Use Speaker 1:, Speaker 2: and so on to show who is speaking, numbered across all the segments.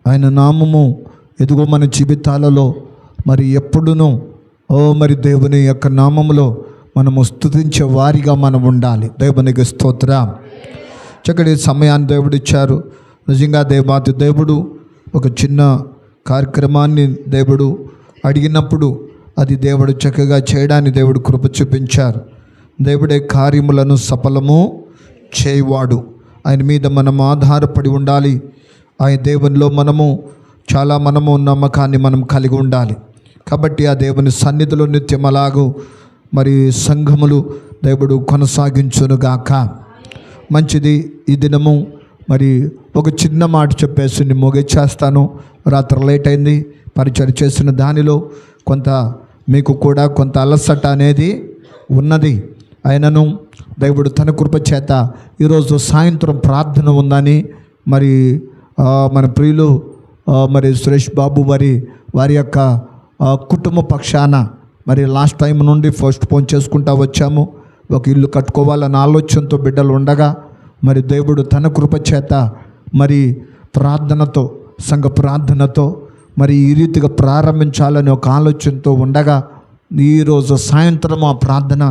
Speaker 1: ఆయన నామము ఎదుగో మన జీవితాలలో మరి ఎప్పుడునూ మరి దేవుని యొక్క నామములో మనము స్తుతించే వారిగా మనం ఉండాలి. దేవునికి స్తోత్రం. చక్కటి సమయాన్ని దేవుడు ఇచ్చారు. నిజంగా దేవాది దేవుడు ఒక చిన్న కార్యక్రమాన్ని దేవుడు అడిగినప్పుడు అది దేవుడు చక్కగా చేయడానికి దేవుడు కృప చూపించారు. దేవుడే కార్యములను సఫలము చేయవాడు. ఆయన మీద మనం ఆధారపడి ఉండాలి. ఆయన దేవునిలో మనము నమ్మకాన్ని మనం కలిగి ఉండాలి. కాబట్టి ఆ దేవుని సన్నిధిలో నిత్యం అలాగూ మరి సంఘములు దేవుడు కొనసాగించునుగాక. మంచిది. ఈ దినము మరి ఒక చిన్న మాట చెప్పేసి నేను ముగించేస్తాను. రాత్రి లేట్ అయింది. పరిచయం చేసిన దానిలో కొంత మీకు కూడా కొంత అలసట అనేది ఉన్నది. ఆయనను దేవుడు తన కృప చేత ఈరోజు సాయంత్రం ప్రార్థన ఉందని మరి మన ప్రియులు మరి సురేష్ బాబు వారి యొక్క కుటుంబ పక్షాన మరి లాస్ట్ టైం నుండి పోస్ట్ పోన్ చేసుకుంటూ వచ్చాము. ఒక ఇల్లు కట్టుకోవాలన్న ఆలోచనతో బిడ్డలు ఉండగా మరి దేవుడు తన కృప చేత మరి ప్రార్థనతో సంఘ ప్రార్థనతో మరి ఈ రీతిగా ప్రారంభించాలని ఒక ఆలోచనతో ఉండగా ఈరోజు సాయంత్రం ఆ ప్రార్థన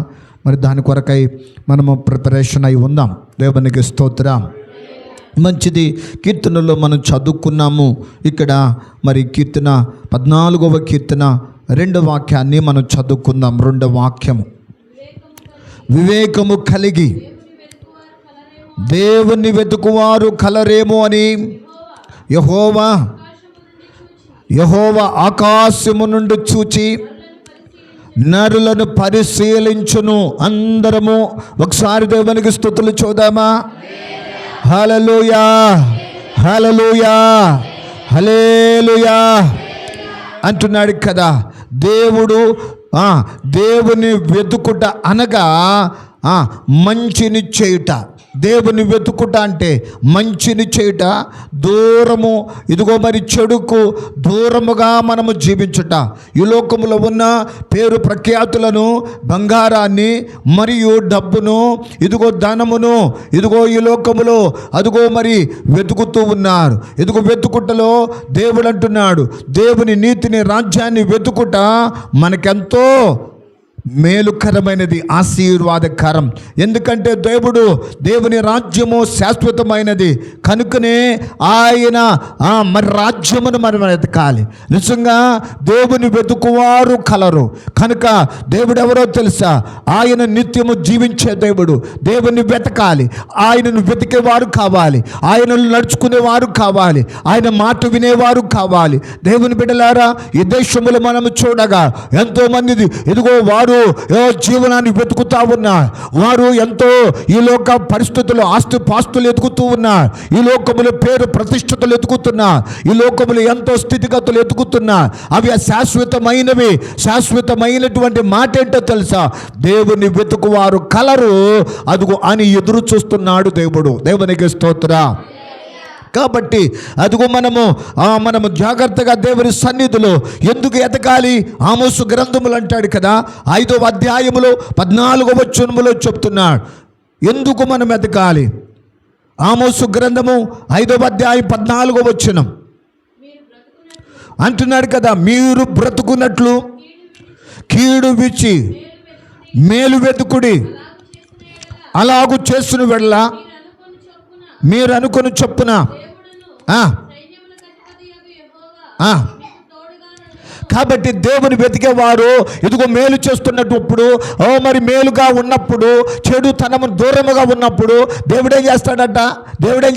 Speaker 1: మరి దాని కొరకై మనము ప్రిపరేషన్ అయి ఉందాం. దేవునికి స్తోత్రం. మంచిది. కీర్తనలో మనం చదువుకున్నాము. ఇక్కడ మరి కీర్తన 14వ కీర్తన 2వ వాక్యాన్ని మనం చదువుకుందాం. 2వ వాక్యము, వివేకము కలిగి దేవుని వెతుకువారు కలరేమో అని యెహోవా ఆకాశము నుండి చూచి నరులను పరిశీలించును. అందరము ఒకసారి దేవునికి స్తుతులు చూద్దామా? హల్లెలూయా, హల్లెలూయా, హల్లెలూయా అంటున్నాడు కదా. దేవుని వెతుకుట అనగా మంచిని చేయుట. దేవుని వెతుకుట అంటే మంచిని చేయుట, దూరము ఇదిగో మరి చెడుకు దూరముగా మనము జీవించుట. ఈ లోకములో ఉన్న పేరు ప్రఖ్యాతులను, బంగారాన్ని మరియు డబ్బును, ఇదిగో ధనమును ఇదిగో ఈ లోకములో అదిగో మరి వెతుకుతూ ఉన్నారు. ఇదిగో వెతుకుటలో దేవుడు అంటున్నాడు, దేవుని నీతిని, రాజ్యాన్ని వెతుకుట మనకెంతో మేలుకరమైనది, ఆశీర్వాదకరం. ఎందుకంటే దేవుని రాజ్యము శాశ్వతమైనది కనుకనే ఆయన మరి రాజ్యమును మనం వెతకాలి. నిజంగా దేవుని వెతుకువారు కలరు. కనుక దేవుడు ఎవరో తెలుసా? ఆయన నిత్యము జీవించే దేవుడు. దేవుని వెతకాలి. ఆయనను వెతికేవారు కావాలి. ఆయనను నడుచుకునేవారు కావాలి. ఆయన మాట వినేవారు కావాలి. దేవుని బిడ్డలారా, ఈ దేశంలో మనము చూడగా ఎంతోమంది ఇదిగో వారు జీవనాన్ని వెతుకుతూ ఉన్నారు. వారు ఎంతో ఈ లోక పరిస్థితులు, ఆస్తిపాస్తులు ఎదుగుతూ ఉన్నారు. ఈ లోకములు పేరు ప్రతిష్టతలు ఎదుగుతున్నారు. ఈ లోకములు ఎంతో స్థితిగతులు ఎదుగుతున్నారు. అవి శాశ్వతమైనవి. శాశ్వతమైనటువంటి మాట ఏంటో తెలుసా? దేవుని వెతుకువారు కలరు అదుగు అని ఎదురు చూస్తున్నాడు దేవుడు. దేవునికి స్తోత్రం. కాబట్టి అదిగో మనము జాగ్రత్తగా దేవుని సన్నిధిలో ఎందుకు ఎతకాలి? ఆమోసు గ్రంథములు అంటాడు కదా, 5వ అధ్యాయములో 14వ వచనములో చెప్తున్నాడు ఎందుకు మనం ఎతకాలి. ఆమోసు గ్రంథము 5వ అధ్యాయం 14వ వచనం అంటున్నాడు కదా, మీరు బ్రతుకున్నట్లు కీడు విచ్చి మేలు వెతుకుడి. అలాగు చేసిన వెళ్ళ మీరు అనుకొని చొప్పున కాబట్టి దేవుని వెతికేవారు ఇదిగో మేలు చేస్తున్నప్పుడు, మరి మేలుగా ఉన్నప్పుడు, చెడుతనము దూరముగా ఉన్నప్పుడు దేవుడు ఏం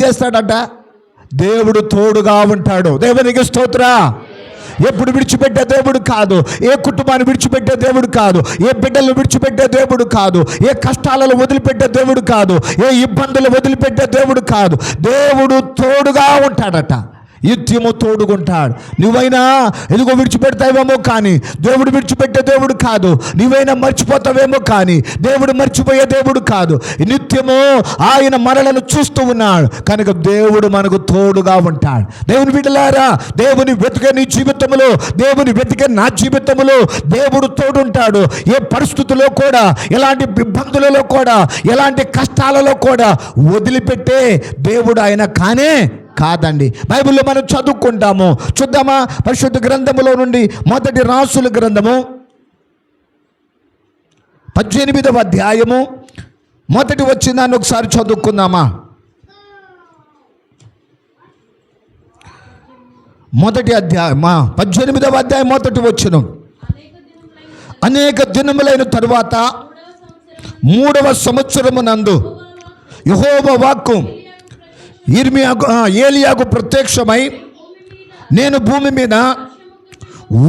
Speaker 1: చేస్తాడట? దేవుడు తోడుగా ఉంటాడు. దేవునికి స్తోత్రం. ఎప్పుడు విడిచిపెట్టే దేవుడు కాదు. ఏ కుటుంబాన్ని విడిచిపెట్టే దేవుడు కాదు. ఏ బిడ్డలను విడిచిపెట్టే దేవుడు కాదు. ఏ కష్టాలను వదిలిపెట్టే దేవుడు కాదు. ఏ ఇబ్బందులు వదిలిపెట్టే దేవుడు కాదు. దేవుడు తోడుగా ఉంటాడట. నిత్యము తోడుకుంటాడు. నువ్వైనా ఎదుగో విడిచిపెడతావేమో కానీ దేవుడు విడిచిపెట్టే దేవుడు కాదు. నువ్వైనా మర్చిపోతావేమో కానీ దేవుడు మర్చిపోయే దేవుడు కాదు. నిత్యము ఆయన మనలను చూస్తూ ఉన్నాడు. కనుక దేవుడు మనకు తోడుగా ఉంటాడు. దేవుని బిడ్డలారా, దేవుని వెతికే నీ జీవితంలో, దేవుని వెతికే నా జీవితంలో దేవుడు తోడుంటాడు. ఏ పరిస్థితుల్లో కూడా, ఎలాంటి ఇబ్బందులలో కూడా, ఎలాంటి కష్టాలలో కూడా వదిలిపెట్టే దేవుడు ఆయన కానే కాదండి. బైబిల్లో మనం చదువుకుంటాము, చూద్దామా? పరిశుద్ధ గ్రంథములో నుండి మొదటి రాసుల గ్రంథము 18వ అధ్యాయము మొదటి వచనాన్ని ఒకసారి చదువుకుందామా? మొదటి అధ్యాయం 18వ అధ్యాయం మొదటి వచనం. అనేక దినములైన తరువాత 3వ సంవత్సరమునందు యెహోవా వాక్కు ఏలియాకు ప్రత్యక్షమై, నేను భూమి మీద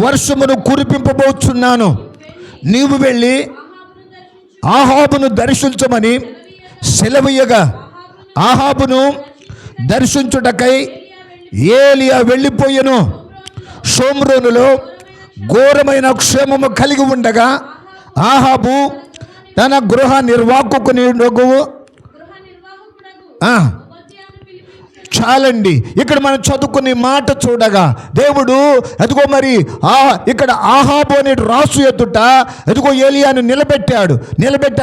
Speaker 1: వర్షమును కురిపింపబోచున్నాను, నీవు వెళ్ళి ఆహాబును దర్శించమని సెలవీయగా, ఆహాబును దర్శించుటకై ఏలియా వెళ్ళిపోయెను. షోమ్రోనులో ఘోరమైన క్షేమము కలిగి ఉండగా ఆహాబు తన గృహ నిర్వాహకునికు చాలండి. ఇక్కడ మనం చదువుకునే మాట చూడగా దేవుడు ఎదుగో మరి ఇక్కడ ఆహాబు అనే రాసు ఎదుట ఎదుగో ఏలియాను నిలబెట్టి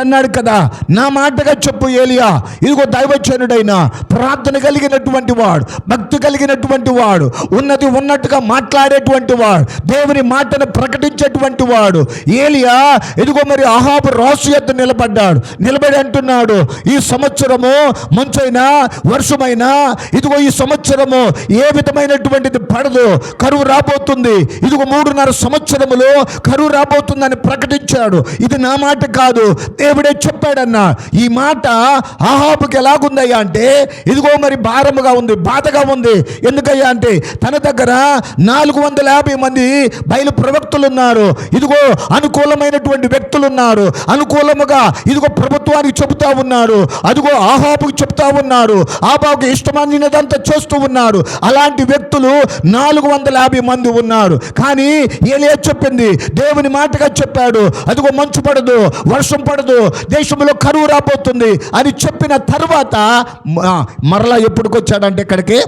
Speaker 1: అన్నాడు కదా, నా మాటగా చెప్పు ఏలియా, ఇదిగో దైవజనుడైన ప్రార్థన కలిగినటువంటి వాడు, భక్తి కలిగినటువంటి వాడు, ఉన్నది ఉన్నట్టుగా మాట్లాడేటువంటి వాడు, దేవుని మాటను ప్రకటించేటువంటి వాడు ఏలియా ఎదుగో మరి ఆహాబు రాసు ఎద్దు నిలబడి అంటున్నాడు, ఈ సంవత్సరము మంచైనా వర్షమైనా ఇదిగో ఈ సంవత్సరము ఏ విధమైనటువంటిది పడదు, కరువు రాబోతుంది, ఇదిగో 3.5 సంవత్సరములో కరువు రాబోతుందని ప్రకటించాడు. ఇది నా మాట కాదు, దేవుడే చెప్పాడన్న. ఈ మాట ఆహాబుకి ఎలాగుందయ్యా అంటే ఇదిగో మరి భారముగా ఉంది, బాధగా ఉంది. ఎందుకయ్యా అంటే తన దగ్గర 450 మంది బయలు ప్రవక్తులు ఉన్నారు, ఇదిగో అనుకూలమైనటువంటి వ్యక్తులు ఉన్నారు, అనుకూలముగా ఇదిగో ప్రభుత్వానికి చెబుతా ఉన్నారు, అదిగో ఆహాబుకి చెప్తా ఉన్నారు, ఆహాబుకి ఇష్టమైన దంతా చేస్తూ ఉన్నారు. అలాంటి వ్యక్తులు 450 మంది ఉన్నారు. కానీ ఏలియా చెప్పింది దేవుని మాటగా చెప్పాడు, అదిగో మంచు పడదు, వర్షం పడదు, దేశంలో కరువు రాబోతుంది అని చెప్పిన తర్వాత మరలా ఎప్పుడుకొచ్చాడంటే ఇక్కడికి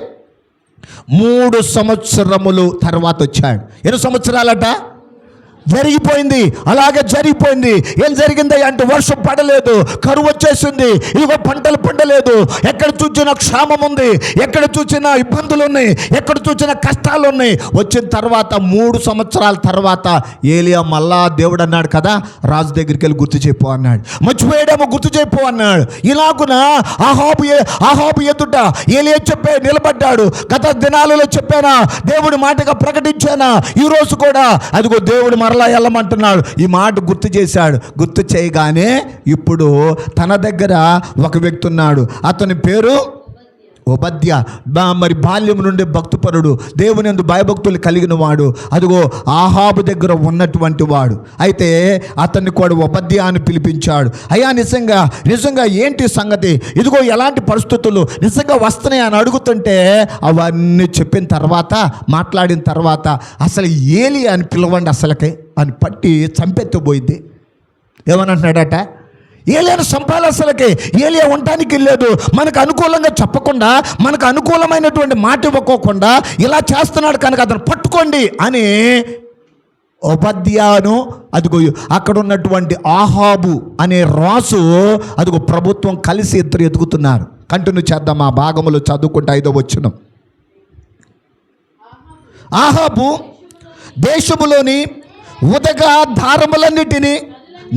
Speaker 1: 3 సంవత్సరములు తర్వాత వచ్చాడు. ఎన్ని సంవత్సరాలట? జరిగిపోయింది, అలాగే జరిగిపోయింది. ఏం జరిగింది అంటే వర్షం పడలేదు, కరువు వచ్చేసింది, ఇదిగో పంటలు పండలేదు, ఎక్కడ చూసినా క్షామం ఉంది, ఎక్కడ చూసినా ఇబ్బందులు ఉన్నాయి, ఎక్కడ చూసినా కష్టాలు ఉన్నాయి. వచ్చిన తర్వాత 3 సంవత్సరాల తర్వాత ఏలియా మళ్ళా దేవుడు అన్నాడు కదా, రాజు దగ్గరికి వెళ్ళి గుర్తు చెప్పు అన్నాడు. మర్చిపోయాడేమో గుర్తు చెప్పు అన్నాడు. ఇలాగున ఆహాబు ఎదుట ఏలియా నిలబడ్డాడు. గత దినాలలో చెప్పానా, దేవుడి మాటగా ప్రకటించానా, ఈరోజు కూడా అదిగో దేవుడు మరలా వెళ్ళమంటున్నాడు. ఈ మాట గుర్తు చేశాడు. గుర్తు చేయగానే ఇప్పుడు తన దగ్గర ఒక వ్యక్తి ఉన్నాడు, అతని పేరు ఓబద్య. మరి బాల్యం నుండి భక్తిపరుడు, దేవుని యందు భయభక్తులు కలిగిన వాడు, అదిగో ఆహాబు దగ్గర ఉన్నటువంటి వాడు. అయితే అతన్ని కూడా ఓబద్య అని పిలిపించాడు. అయ్యా నిజంగా ఏంటి సంగతి, ఇదిగో ఎలాంటి పరిస్థితులు నిజంగా వస్తున్నాయి అని అడుగుతుంటే అవన్నీ చెప్పిన తర్వాత మాట్లాడిన తర్వాత అసలు ఏలియా అని పిలవండి అసలుకే అని పట్టి చంపెత్తిపోయింది. ఏమని అంటున్నాడట, ఏలియాను చంపాలి, అసలుకే ఏలియా ఉండటానికి వెళ్ళలేదు, మనకు అనుకూలంగా చెప్పకుండా, మనకు అనుకూలమైనటువంటి మాట ఇవ్వకోకుండా ఇలా చేస్తున్నాడు కనుక అతను పట్టుకోండి అని ఓబద్యాను అదిగో అక్కడ ఉన్నటువంటి ఆహాబు అనే రాసు అదిగో ప్రభుత్వం కలిసి ఇద్దరు ఎదుగుతున్నారు. కంటిన్యూ చేద్దాం ఆ భాగములో చదువుకుంటే 5వ వచనం. ఆహాబు దేశములోని ఉదగా దారములన్నిటినీ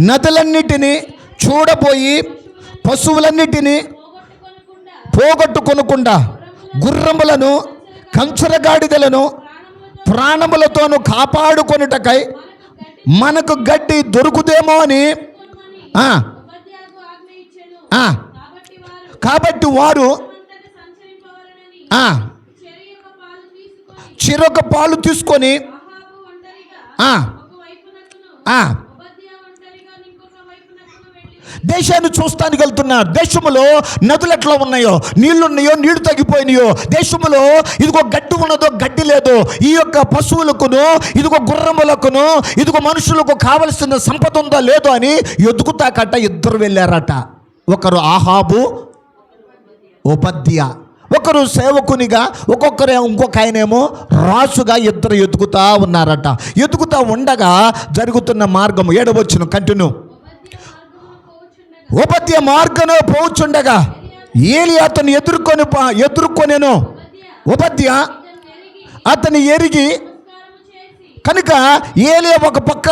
Speaker 1: నదులన్నిటినీ చూడబోయి పశువులన్నిటినీ పోగొట్టుకొనకుండా గుర్రములను కంచరగాడిదలను ప్రాణములతోనూ కాపాడుకొనుటకై మనకు గడ్డి దొరుకుదేమో అని కాబట్టి వారు చిరొక పాలు తీసుకొని దేశాన్ని చూస్తానికి వెళ్తున్నారు. దేశంలో నదులు ఎట్లా ఉన్నాయో, నీళ్లున్నాయో, నీళ్లు తగ్గిపోయినాయో, దేశంలో ఇదిగో గడ్డి ఉన్నదో గడ్డి లేదో, ఈ యొక్క పశువులకును ఇదిగో గుర్రములకును ఇదిగో మనుషులకు కావలసిన సంపద ఉందో లేదో అని ఎదుగుతాకట ఇద్దరు వెళ్ళారట. ఒకరు ఆహాబు, ఓబద్య. ఒకరు సేవకునిగా, ఇంకొక ఆయనేమో రాసుగా ఇద్దరు ఎదుగుతా ఉన్నారట. ఎదుగుతా ఉండగా జరుగుతున్న మార్గం 7వ వచనం కంటిన్యూ. ఓబద్య మార్గంలో పోచుండగా ఏలియా అతను ఎదుర్కొనేను. ఉపద్య అతని ఎరిగి కనుక ఏలియా ఒక పక్క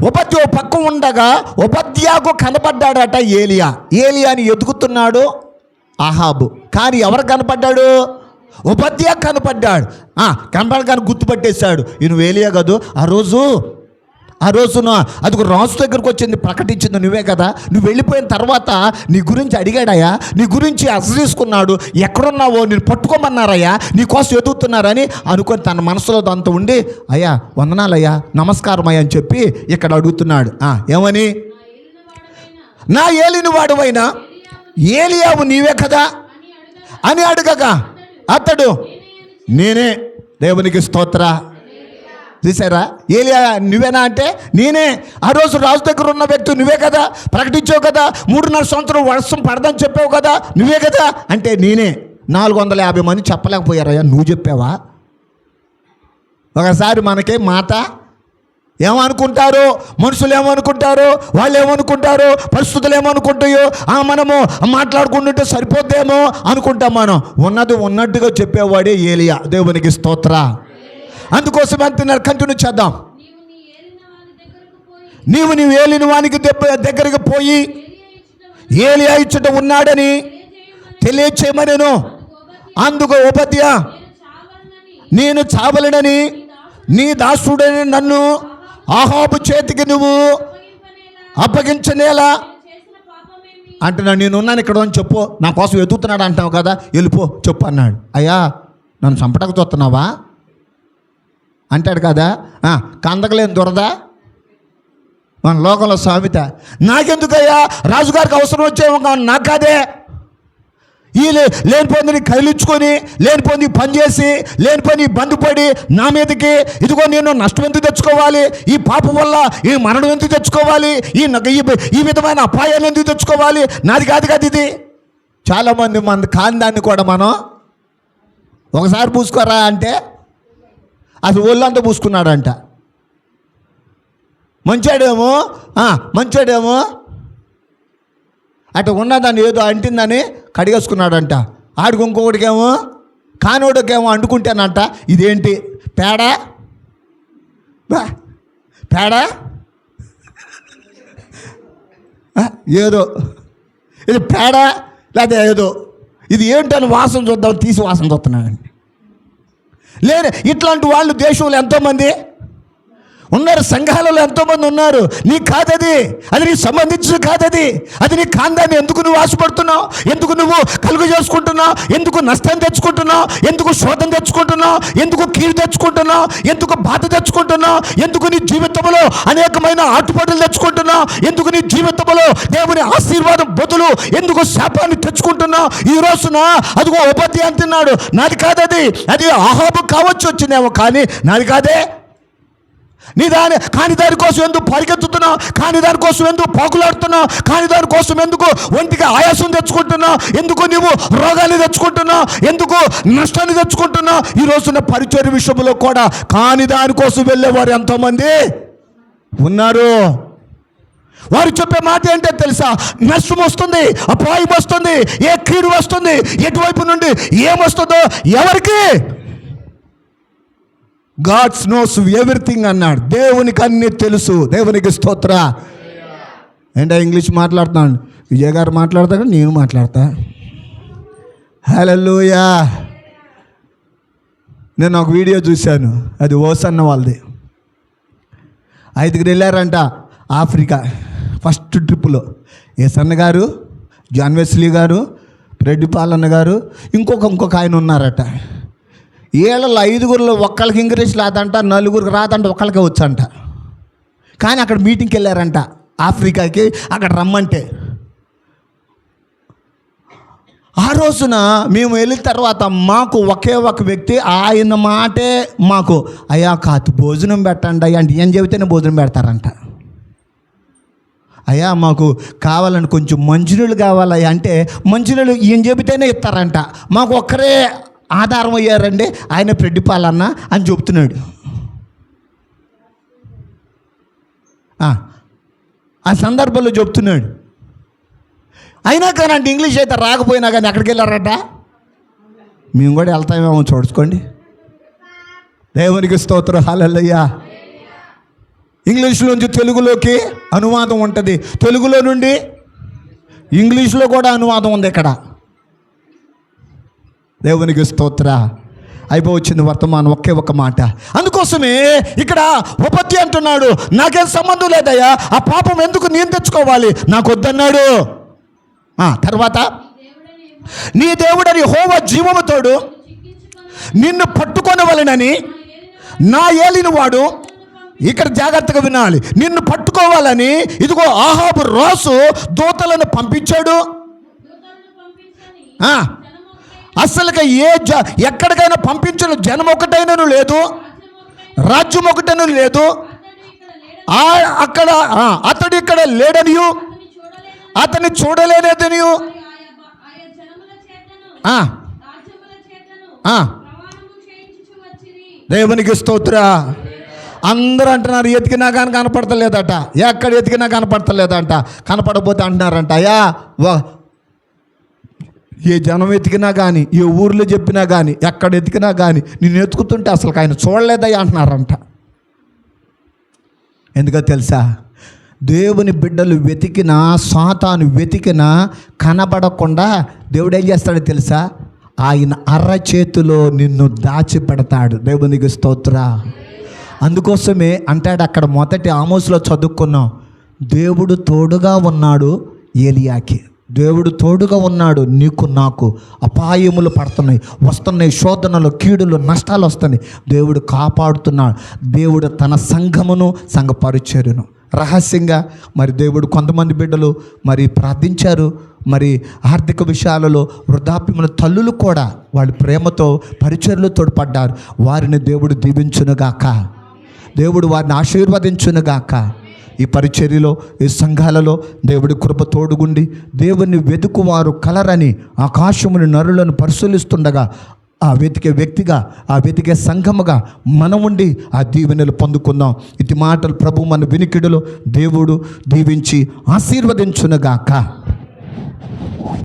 Speaker 1: ఉపద్య ఒక పక్క ఉండగా ఉపద్యాకు కనపడ్డాడట ఏలియాని ఎదుగుతున్నాడు అహాబు. కానీ ఎవరు కనపడ్డాడు? ఉపద్య కనపడ్డాడు. కనపడగానే గుర్తుపట్టేశాడు, ఈయన ఏలియా కాదు. ఆ రోజున అదిగో రాజు దగ్గరకు వచ్చింది, ప్రకటించింది నువ్వే కదా. నువ్వు వెళ్ళిపోయిన తర్వాత నీ గురించి అడిగాడయ్యా, నీ గురించి అసలేసుకున్నాడు, ఎక్కడున్నావో నేను పట్టుకోమన్నారయ్యా, నీ కోసం ఎదుగుతున్నారని అనుకొని తన మనసులో దాంతో ఉండి, అయ్యా వందనాలయ్యా, నమస్కారం అయ్యా అని చెప్పి ఇక్కడ అడుగుతున్నాడు. ఏమని? నా ఏలిన వాడువైనా ఏలియావు నీవే కదా అని అడగగా అతడు నేనే. దేవునికి స్తోత్ర. చూసారా? ఏలియా నువ్వేనా అంటే నేనే. ఆ రోజు రాజు దగ్గర ఉన్న వ్యక్తి నువ్వే కదా, ప్రకటించావు కదా, 3.5 సంవత్సరం వర్షం పడదని చెప్పావు కదా, నువ్వే కదా అంటే నేనే. 450 మంది చెప్పలేకపోయారయ్యా, నువ్వు చెప్పావా? ఒకసారి మనకి మాట ఏమనుకుంటారు, మనుషులు ఏమనుకుంటారు, వాళ్ళు ఏమనుకుంటారు, పరిస్థితులు ఏమనుకుంటాయో, మనము మాట్లాడుకుంటుంటే సరిపోద్దేమో అనుకుంటాం. మనం ఉన్నది ఉన్నట్టుగా చెప్పేవాడే ఏలియా. దేవునికి స్తోత్ర. అందుకోసం అంటున్నారు, కంటిన్యూ చేద్దాం. నీవు ఏలిన వానికి దగ్గరికి పోయి ఏలియా ఇచ్చట ఉన్నాడని తెలియచేయమనెను. అందుకు ఉపద్య నేను చావలనని నీ దాసుడని నన్ను అహాబు చేతికి నువ్వు అప్పగించనేలా అంటున్నాడు. నేనున్నాను ఇక్కడ అని చెప్పు, నా కోసం ఎదుగుతున్నాడు అంటావు కదా, వెళ్ళిపో చెప్పు అన్నాడు. అయ్యా నన్ను చంపటకు చూస్తున్నావా అంటాడు కదా. కందకలేని దొరదా మన లోకంలో సామెత. నాకెందుకయ్యా, రాజుగారికి అవసరం వచ్చేమో నాకు కాదే. ఈ లేనిపోయింది కదిలించుకొని, లేనిపోయింది పని చేసి, లేనిపోయి బంధుపడి నా మీదకి ఇదిగో నేను నష్టం ఎందుకు తెచ్చుకోవాలి, ఈ పాపం వల్ల ఈ మరణం ఎందుకు తెచ్చుకోవాలి, ఈ విధమైన అపాయాలు ఎందుకు తెచ్చుకోవాలి, నాది కాదు కదా ఇది. చాలామంది మన కాందాన్ని కూడా మనం ఒకసారి పూసుకోరా అంటే అసలు ఒళ్ళంతా పూసుకున్నాడంట. మంచాడేమో అటు ఉన్నదాన్ని ఏదో అంటిందని కడిగేసుకున్నాడంట. ఆడికి ఇంకొకటికేమో కానోడికేమో అంటుకుంటానంట. ఇదేంటి పేడ ఏదో ఇది పేడ లేదా ఏదో ఇది ఏంటని వాసన చూద్దాం, తీసి వాసన చూస్తున్నాడండి. లేదు ఇట్లాంటి వాళ్ళు దేశంలో ఎంతోమంది ఉన్నారు, సంఘాలలో ఎంతోమంది ఉన్నారు. నీకు కాదది, అది నీకు సంబంధించిన కాదది. అది నీ కాందాన్ని ఎందుకు నువ్వు ఆశపడుతున్నావు, ఎందుకు నువ్వు కలుగు చేసుకుంటున్నావు, ఎందుకు నష్టం తెచ్చుకుంటున్నావు, ఎందుకు శోధన తెచ్చుకుంటున్నావు, ఎందుకు కీడు తెచ్చుకుంటున్నావు, ఎందుకు బాధ తెచ్చుకుంటున్నావు, ఎందుకు నీ జీవితంలో అనేకమైన ఆటుపాటులు తెచ్చుకుంటున్నావు, ఎందుకు నీ జీవితంలో దేవుని ఆశీర్వాదం బదులు ఎందుకు శాపాన్ని తెచ్చుకుంటున్నావు. ఈ రోజున అదిగో ఉపద్య అంటున్నాడు, నాది కాదది, అది అహాబు కావచ్చు వచ్చిందేమో, కానీ నాది కాదే. కానీ దానికోసం ఎందుకు పరిగెత్తుతున్నావు, కానీ దానికోసం ఎందుకు పాకులాడుతున్నావు, కానీ దానికోసం ఎందుకు ఒంటికి ఆయాసం తెచ్చుకుంటున్నావు, ఎందుకు నువ్వు రోగాన్ని తెచ్చుకుంటున్నావు, ఎందుకు నష్టాన్ని తెచ్చుకుంటున్నావు. ఈ రోజున పరిచర్య విషయంలో కూడా కానీ దానికోసం వెళ్ళేవారు ఎంతోమంది ఉన్నారు. వారు చెప్పే మాట ఏంటో తెలుసా, నష్టం వస్తుంది, అపాయం వస్తుంది, ఏ కీడు వస్తుంది, ఎటువైపు నుండి ఏమొస్తుందో ఎవరికి గాడ్స్ నోస్ ఎవ్రీథింగ్ అన్నాడు. దేవునికి అన్నీ తెలుసు. దేవునికి స్తోత్ర. ఏంటో ఇంగ్లీష్ మాట్లాడుతున్నాను, విజయ్ గారు మాట్లాడతాడు, నేను మాట్లాడతా. హల్లెలూయా. నేను ఒక వీడియో చూశాను, అది ఓసన్న వాళ్ళది. 5 వెళ్ళారంట ఆఫ్రికా ఫస్ట్ ట్రిప్పులో. ఏసన్న గారు, జాన్ వెస్లీ గారు, రెడ్డి పాలన్న గారు, ఇంకొక ఆయన ఉన్నారట. 5 ఒక్కళ్ళకి ఇంగ్లీష్ రాదంట, 4 రాదంట, ఒక్కళ్ళకే వచ్చంట. కానీ అక్కడ మీటింగ్కి వెళ్ళారంట ఆఫ్రికాకి, అక్కడ రమ్మంటే. ఆ రోజున మేము వెళ్ళిన తర్వాత మాకు ఒకే ఒక వ్యక్తి ఆయన మాటే మాకు, అయ్యా కాదు భోజనం పెట్టండి అయ్యా అంటే ఏం చెబితేనే భోజనం పెడతారంట. అయ్యా మాకు కావాలని కొంచెం మంచినీళ్ళు కావాలయ్యా అంటే మంచినీళ్ళు ఈయన చెబితేనే ఇస్తారంట. మాకు ఒక్కరే ఆధారం అయ్యారండి, ఆయన ప్రెడ్డిపాలన్న అని చెప్తున్నాడు. ఆ సందర్భంలో చెప్తున్నాడు. అయినా కానీ అంటే ఇంగ్లీష్ అయితే రాకపోయినా కానీ ఎక్కడికి వెళ్ళారట, మేము కూడా వెళ్తామేమో చూసుకోండి. దేవునికి స్తోత్రం, హల్లెలూయా. ఇంగ్లీష్లోంచి తెలుగులోకి అనువాదం ఉంటుంది, తెలుగులో నుండి ఇంగ్లీష్లో కూడా అనువాదం ఉంది ఇక్కడ. దేవునికి స్తోత్ర. అయిపోవచ్చింది వర్తమానం, ఒకే ఒక మాట. అందుకోసమే ఇక్కడ ఉపపత్తి అంటున్నాడు, నాకేం సంబంధం లేదయ్యా, ఆ పాపం ఎందుకు నేను తెచ్చుకోవాలి, నాకు వద్దన్నాడు. తర్వాత నీ దేవుడని యెహోవా జీవముతోడు నిన్ను పట్టుకొనవలెనని నా ఏలినవాడు, ఇక్కడ జాగ్రత్తగా వినాలి, నిన్ను పట్టుకోవాలని ఇదిగో ఆహాబు రాసు దూతలను పంపించాడు. అసలుగా ఎక్కడికైనా పంపించిన జనం ఒకటైనను లేదు, రాజ్యం ఒకటైనా లేదు. అక్కడ అతడు ఇక్కడ లేడనియు అతన్ని చూడలేనిదనియు దేవునికి స్తోత్ర. అందరూ అంటున్నారు ఎతికినా కానీ కనపడతలేదట, ఎక్కడ ఎతికినా కనపడతలేదంట. కనపడకపోతే అంటున్నారంట, అయ్యా ఏ జనం ఎతికినా కానీ, ఏ ఊర్లో చెప్పినా కానీ, ఎక్కడ ఎతికినా కానీ నేను ఎతుకుతుంటే అసలు ఆయన చూడలేదయ్యా అంటున్నారంట. ఎందుకో తెలుసా, దేవుని బిడ్డలు వెతికినా, సాతాను వెతికినా కనబడకుండా దేవుడు ఏం చేస్తాడో తెలుసా, ఆయన అరచేతిలో నిన్ను దాచిపెడతాడు. దేవునికి స్తోత్ర. అందుకోసమే అంటాడు అక్కడ మొదటి ఆమోసులో చదువుకున్నాం, దేవుడు తోడుగా ఉన్నాడు ఏలియాకి. దేవుడు తోడుగా ఉన్నాడు నీకు నాకు. అపాయములు పడుతున్నాయి, వస్తున్నాయి, శోధనలు, కీడులు, నష్టాలు వస్తున్నాయి. దేవుడు కాపాడుతున్నాడు. దేవుడు తన సంఘమును, సంఘ పరిచర్యను రహస్యంగా మరి దేవుడు కొంతమంది బిడ్డలు మరి ప్రార్థించారు. మరి ఆర్థిక విషయాలలో వృద్ధాప్యముల తల్లులు కూడా వాళ్ళ ప్రేమతో పరిచర్యలు తోడ్పడ్డారు. వారిని దేవుడు దీవించునుగాక, దేవుడు వారిని ఆశీర్వదించునుగాక. ఈ పరిచర్యలో, ఈ సంఘాలలో దేవుడి కృప తోడుగుండి దేవుని వెతుకువారు కలరని ఆకాశముని నరులను పరిశీలిస్తుండగా ఆ వెతికే వ్యక్తిగా, ఆ వెతికే సంఘముగా మనం ఉండి ఆ దీవెనలు పొందుకుందాం. ఇటు మాటలు ప్రభు మన వినికిడిలో దేవుడు దీవించి ఆశీర్వదించునుగాక.